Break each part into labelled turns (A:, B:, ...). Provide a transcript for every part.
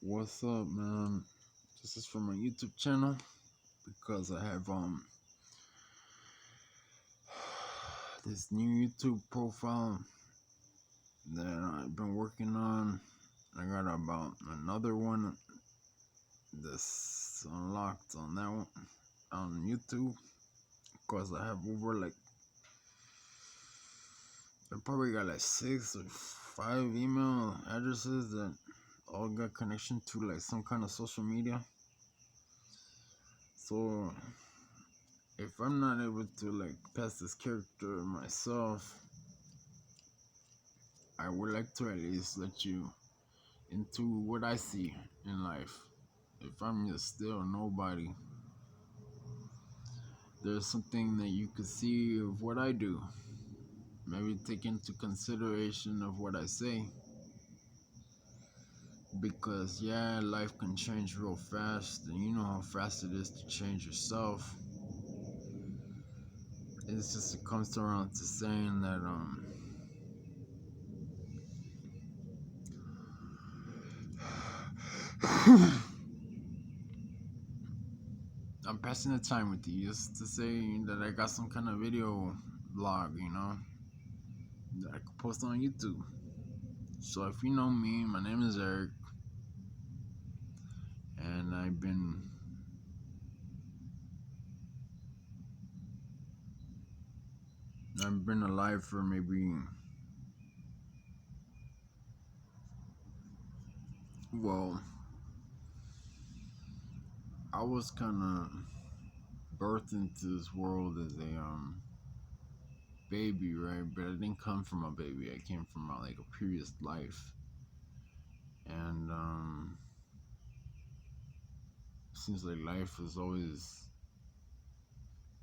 A: What's up, man? This is from my YouTube channel because I have this new YouTube profile that I've been working on. I got about another one that's unlocked on that one on YouTube because I have over I probably got like 6 or 5 email addresses that all got connection to like some kind of social media. So if I'm not able to like pass this character myself, I would like to at least let you into what I see in life. If I'm just still nobody, there's something that you could see of what I do. Maybe take into consideration of what I say. Because yeah, life can change real fast, and you know how fast it is to change yourself. It's just it comes around to saying that I'm passing the time with you just to say that I got some kind of video vlog, that I could post on YouTube. So if you know me, my name is Eric, and I've been alive for maybe, well, I was kind of birthed into this world as a baby, right? But I didn't come from a baby. I came from like a previous life, and seems like life has always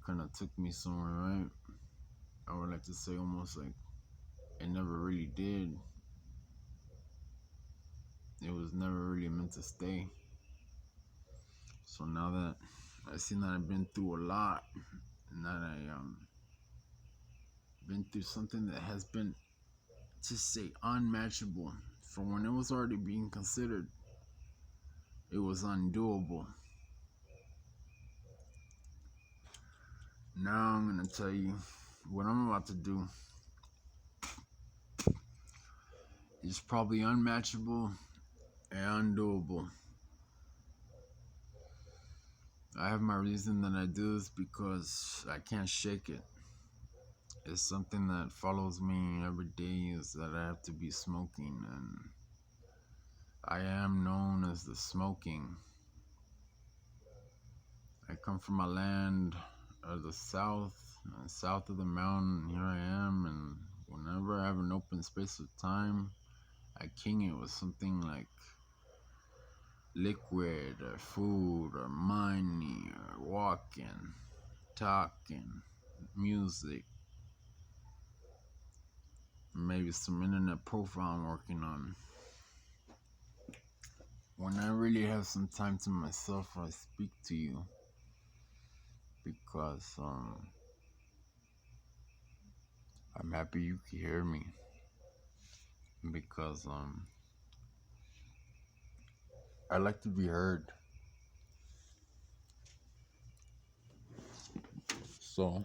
A: kind of took me somewhere, right? I would like to say almost like it never really did. It was never really meant to stay. So now that I've seen that I've been through a lot, and that I been through something that has been, to say, unmatchable from when it was already being considered, it was undoable. Now I'm gonna tell you what I'm about to do is probably unmatchable and undoable. I have my reason that I do this because I can't shake it. It's something that follows me every day, is that I have to be smoking, and I am known as the smoking. I come from a land of the south of the mountain. Here I am, and whenever I have an open space of time, I king it with something like liquid or food or money or walking, talking, music, maybe some internet profile I'm working on. When I really have some time to myself, I speak to you because I'm happy you can hear me, because I like to be heard. So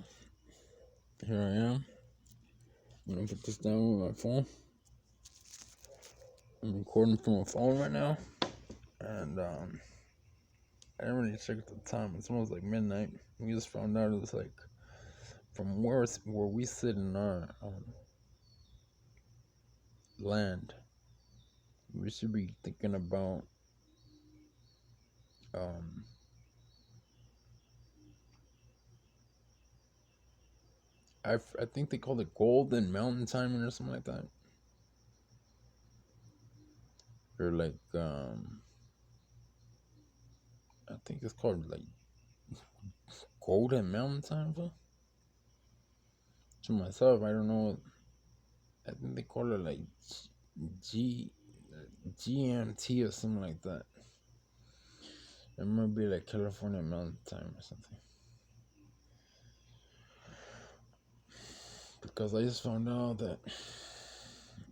A: here I am. I'm gonna put this down with my phone. I'm recording from a phone right now, and I didn't really check the time. It's almost like midnight. We just found out it was like from where we sit in our land. We should be thinking about um I think they call it golden mountain timing or something like that, or like I think it's called like golden mountain time. To myself, I don't know. I think they call it like G GMT or something like that. It might be like California Mountain Time or something. Because I just found out that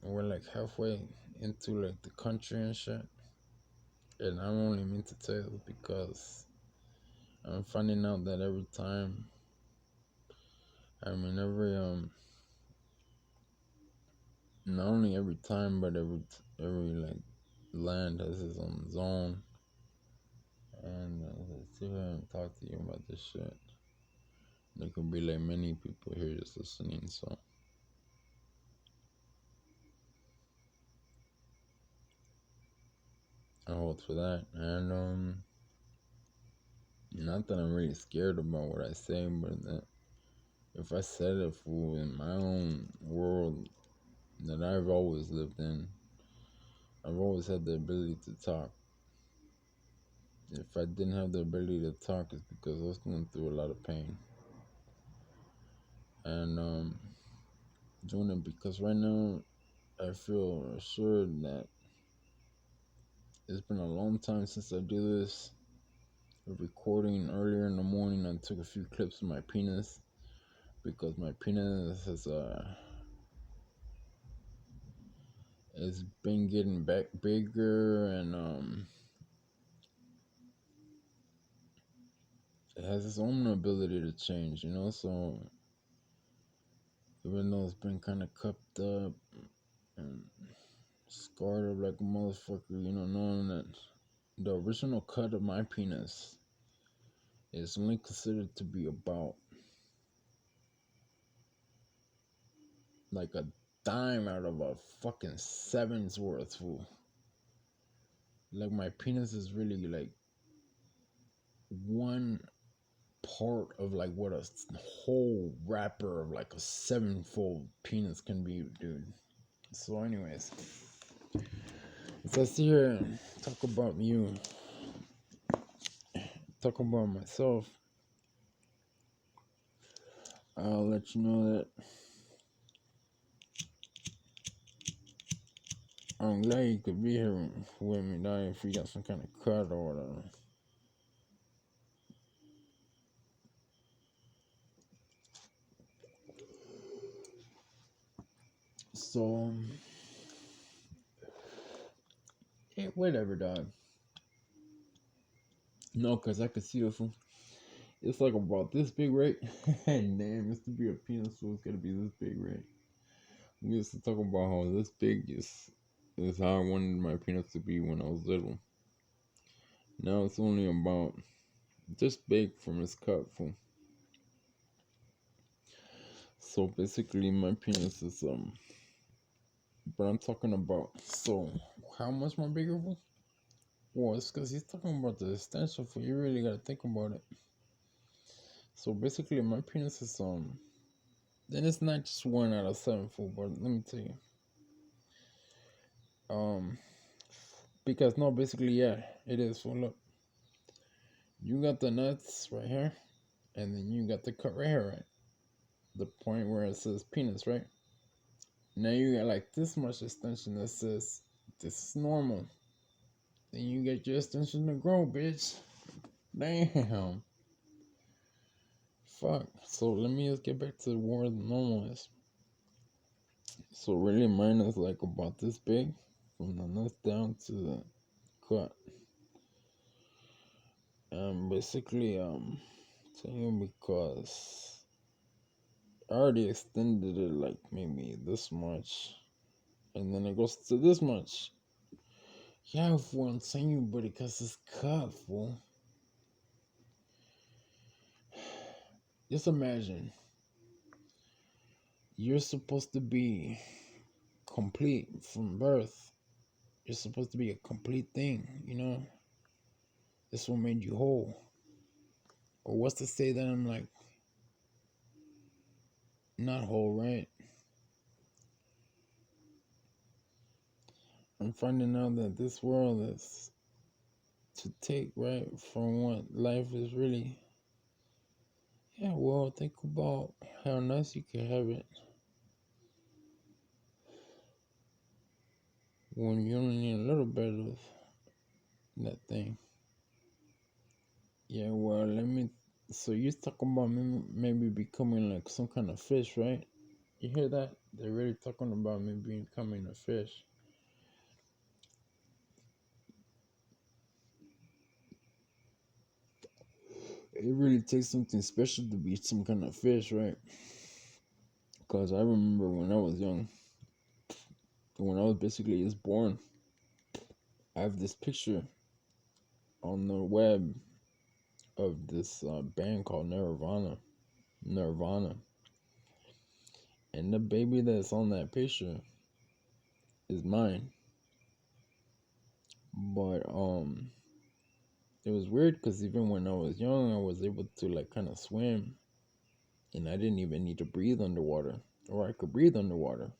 A: we're like halfway into like the country and shit. And I only mean to tell you because I'm finding out that every time, I mean, not only every time, but every like land has its own zone. And let's sit here and talk to you about this shit. There could be like many people here just listening, so I hold for that. And not that I'm really scared about what I say, but that if I said it, fool, in my own world that I've always lived in, I've always had the ability to talk. If I didn't have the ability to talk, it's because I was going through a lot of pain. And doing it because right now I feel assured that it's been a long time since I do this. Recording earlier in the morning, I took a few clips of my penis because my penis has been getting back bigger, and it has its own ability to change, you know. So even though it's been kind of cupped up and scarred up like a motherfucker, you know, knowing that the original cut of my penis is only considered to be about like a dime out of a fucking seven's worth, fool. Like my penis is really like one part of like what a whole wrapper of like a sevenfold penis can be, dude. So, anyways, as I sit here and talk about you, talk about myself, I'll let you know that I'm glad you could be here with me, now if you got some kind of cut or whatever. So, yeah, whatever, dog. No, because I could see it from. It's like about this big, right? And damn, it's to be a penis, so it's gotta be this big, right? We used to talk about how this big is how I wanted my penis to be when I was little. Now it's only about this big from its cup. So basically, my penis is But I'm talking about. So how much more bigger? Well, it's because he's talking about the extension. For you really gotta think about it. So basically, my penis is Then it's not just 1 out of 7, fool. But let me tell you. Um, because no, basically, yeah, it is. So look, you got the nuts right here, and then you got the cut right here, right? The point where it says penis, right? Now you got like this much extension that says this is normal. Then you get your extension to grow, bitch. Damn. Fuck. So let me just get back to where the normal is. So really mine is like about this big from the nuts down to the cut. Basically telling you because I already extended it like maybe this much, and then it goes to this much. Yeah, fool, I'm telling you, but because it's cut, fool. Just imagine you're supposed to be complete from birth. You're supposed to be a complete thing, you know? This what made you whole. Or what's to say that I'm like not whole, right? I'm finding out that this world is to take, right, from what life is really. Yeah, well, think about how nice you can have it when you only need a little bit of that thing. Yeah, well, let me. So you're talking about maybe becoming like some kind of fish, right? You hear that? They're really talking about me becoming a fish. it really takes something special to be some kind of fish, right? Because I remember when I was young, when I was basically just born, I have this picture on the web of this band called Nirvana, and the baby that's on that picture is mine. But it was weird because even when I was young, I was able to like kind of swim, and I didn't even need to breathe underwater, or I could breathe underwater,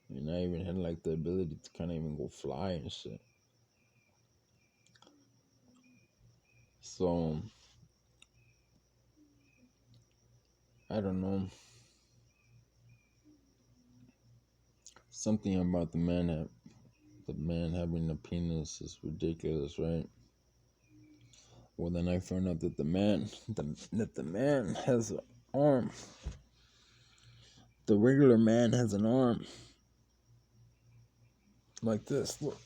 A: and I even had like the ability to kind of even go fly and shit. So I don't know, something about the man having a penis is ridiculous, right? Well, then I found out that the man has an arm. The regular man has an arm like this. Look,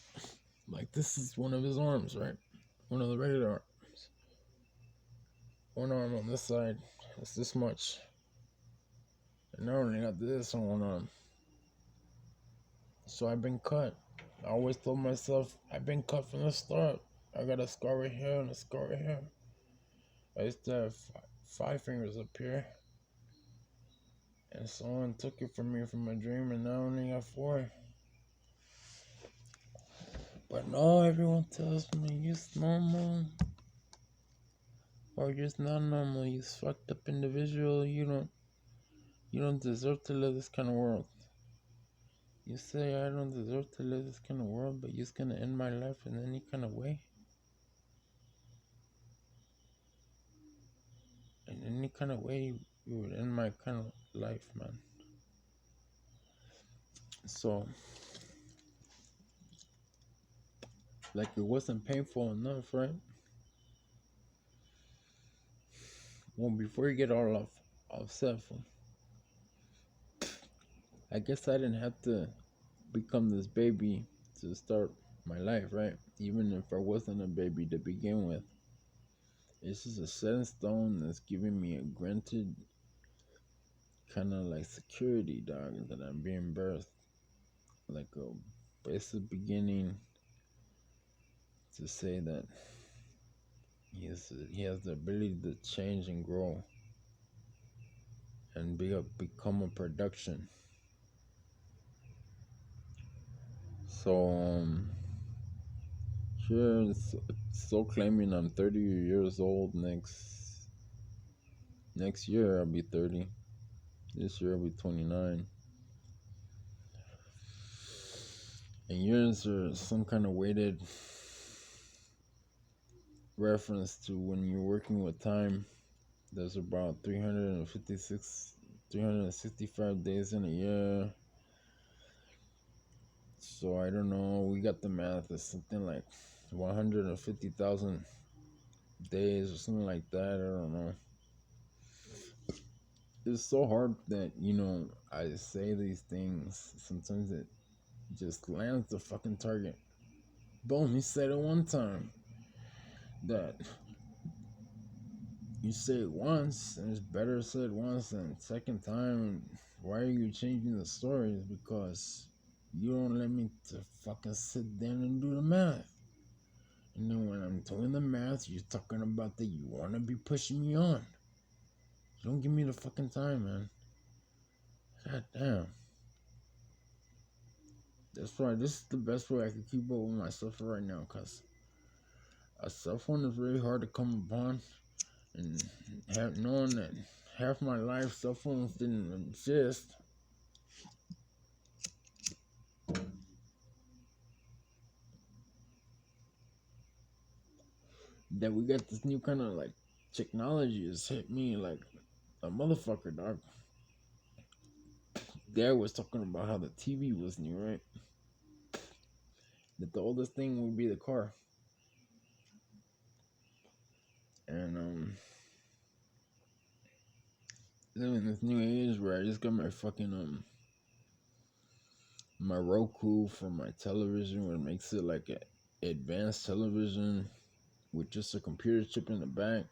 A: like this is one of his arms, right? One of the regular arms. One arm on this side. It's this much. And I only got this on one arm. So I've been cut. I always told myself I've been cut from the start. I got a scar right here and a scar right here. I used to have 5 fingers up here. And someone took it from me from my dream, and now I only got 4. But no, everyone tells me you're normal. Or you're not normal, you fucked up individual, you don't deserve to live this kind of world. You say I don't deserve to live this kind of world, but you're gonna end my life in any kind of way? In any kind of way you would end my kind of life, man. So like it wasn't painful enough, right? Well, before you get all upset, I guess I didn't have to become this baby to start my life, right? Even if I wasn't a baby to begin with. It's just a set in stone that's giving me a granted kind of like security, dog, that I'm being birthed. Like a basic beginning to say that he has the ability to change and grow and become a production. So here it's still claiming I'm 30 years old next year. I'll be 30. This year I'll be 29. And years are some kind of weighted reference to when you're working with time. There's about 365 days in a year. So I don't know. We got the math. It's something like 150,000 days or something like that. I don't know. It's so hard that, I say these things. Sometimes it just lands the fucking target. Boom, he said it one time. That you say it once, and it's better said once than second time. Why are you changing the stories? Because you don't let me to fucking sit down and do the math. And then when I'm doing the math, you're talking about that you want to be pushing me on. You don't give me the fucking time, man. God damn. That's why this is the best way I can keep up with myself right now, because a cell phone is really hard to come upon. And knowing that half my life cell phones didn't exist. That we got this new kind of like technology has hit me like a motherfucker, dog. Dad was talking about how the TV was new, right? That the oldest thing would be the car. And living in this new age where I just got my fucking my Roku for my television, where it makes it like a advanced television with just a computer chip in the back.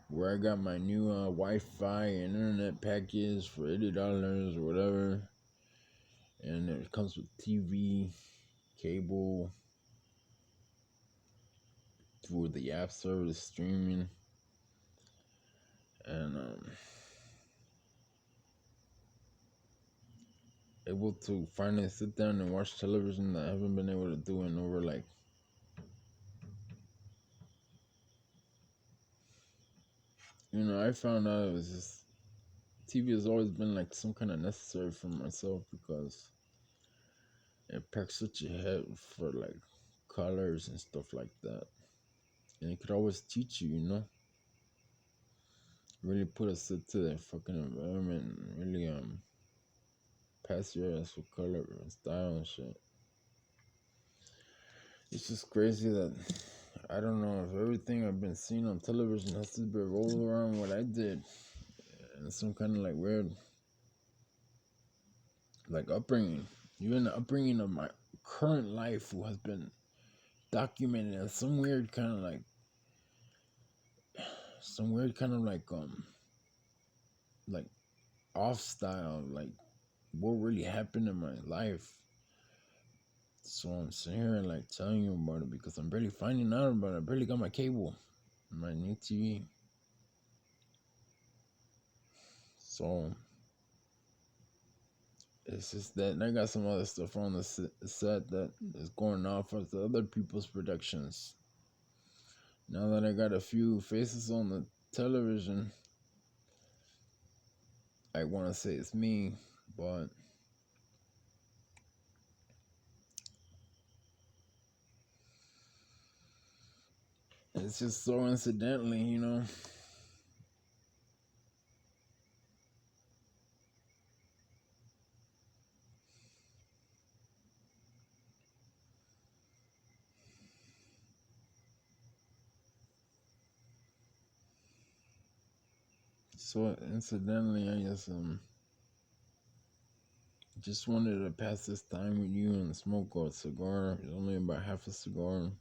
A: where I got my new Wi-Fi and internet package for $80 or whatever, and it comes with TV, cable, through the app service streaming, and able to finally sit down and watch television that I haven't been able to do in over like, I found out it was just TV has always been like some kind of necessary for myself because it packs such a head for like colors and stuff like that, and it could always teach you, really put us into the fucking environment and really pass your ass with color and style and shit. It's just crazy that I don't know if everything I've been seeing on television has to be rolled around what I did and some kind of like weird like upbringing. Even the upbringing of my current life who has been documented as some weird kind of like off style, like what really happened in my life. So I'm sitting here and like telling you about it because I'm barely finding out about it. I barely got my cable, my new TV. So it's just that, and I got some other stuff on the set that is going off of the other people's productions. Now that I got a few faces on the television, I want to say it's me, but it's just so incidentally. So incidentally, I just wanted to pass this time with you and smoke a cigar. It's only about half a cigar.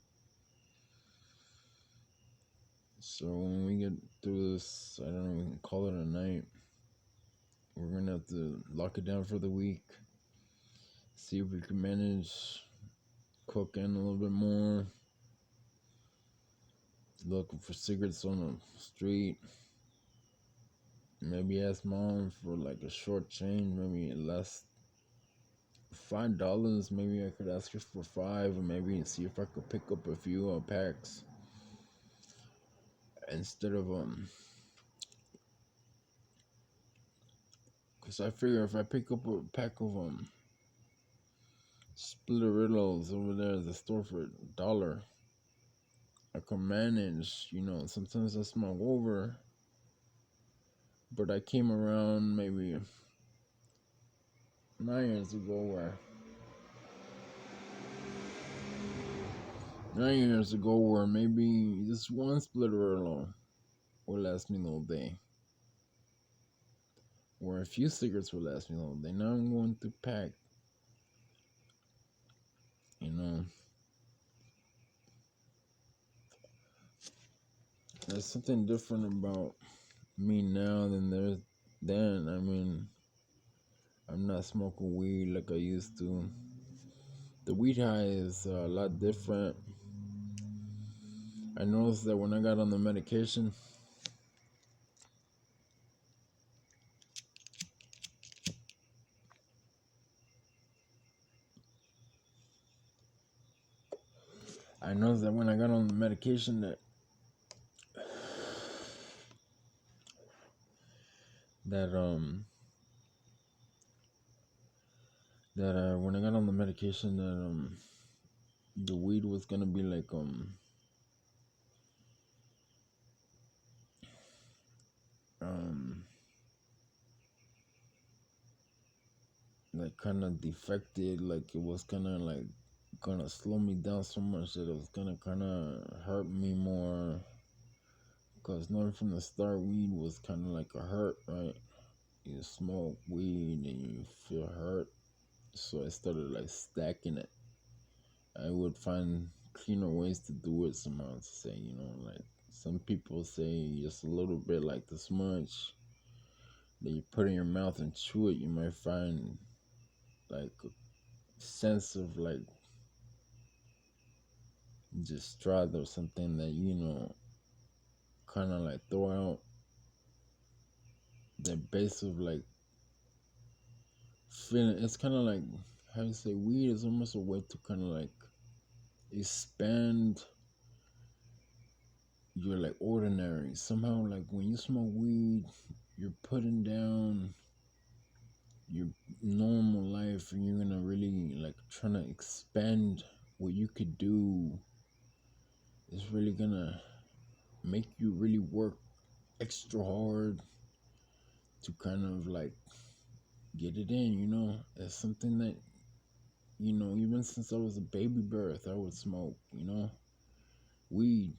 A: So when we get through this, I don't know, we can call it a night. We're gonna have to lock it down for the week. See if we can manage cooking a little bit more. Looking for cigarettes on the street. Maybe ask mom for like a short change, maybe less $5. Maybe I could ask her for five, or maybe see if I could pick up a few packs instead of because I figure if I pick up a pack of Splitterillos over there at the store for $1, I can manage. Sometimes I smoke over, but I came around maybe 9 years ago where maybe just one Splitterillo will last me the whole day. Or a few cigarettes will last me the whole day. Now I'm going to pack. You know, there's something different about me now than there's then. I mean, I'm not smoking weed like I used to. The weed high is a lot different. I noticed that when I got on the medication, that that when I got on the medication that the weed was gonna be um like kind of defected, like it was kind of like gonna slow me down so much that it was gonna kind of hurt me more. Because knowing from the start, weed was kind of like a hurt, right? You smoke weed and you feel hurt, so I started like stacking it. I would find cleaner ways to do it somehow, to say, like Some people say just a little bit, like this much, that you put in your mouth and chew it, you might find like a sense of like just straw or something that kind of like throw out the base of like feeling. It's kind of like how you say weed is almost a way to kind of like expand your like ordinary. Somehow, like when you smoke weed, you're putting down your normal life and you're gonna really like trying to expand what you could do. It's really gonna make you really work extra hard to kind of like get it in. It's something that, even since I was a baby birth, I would smoke, weed.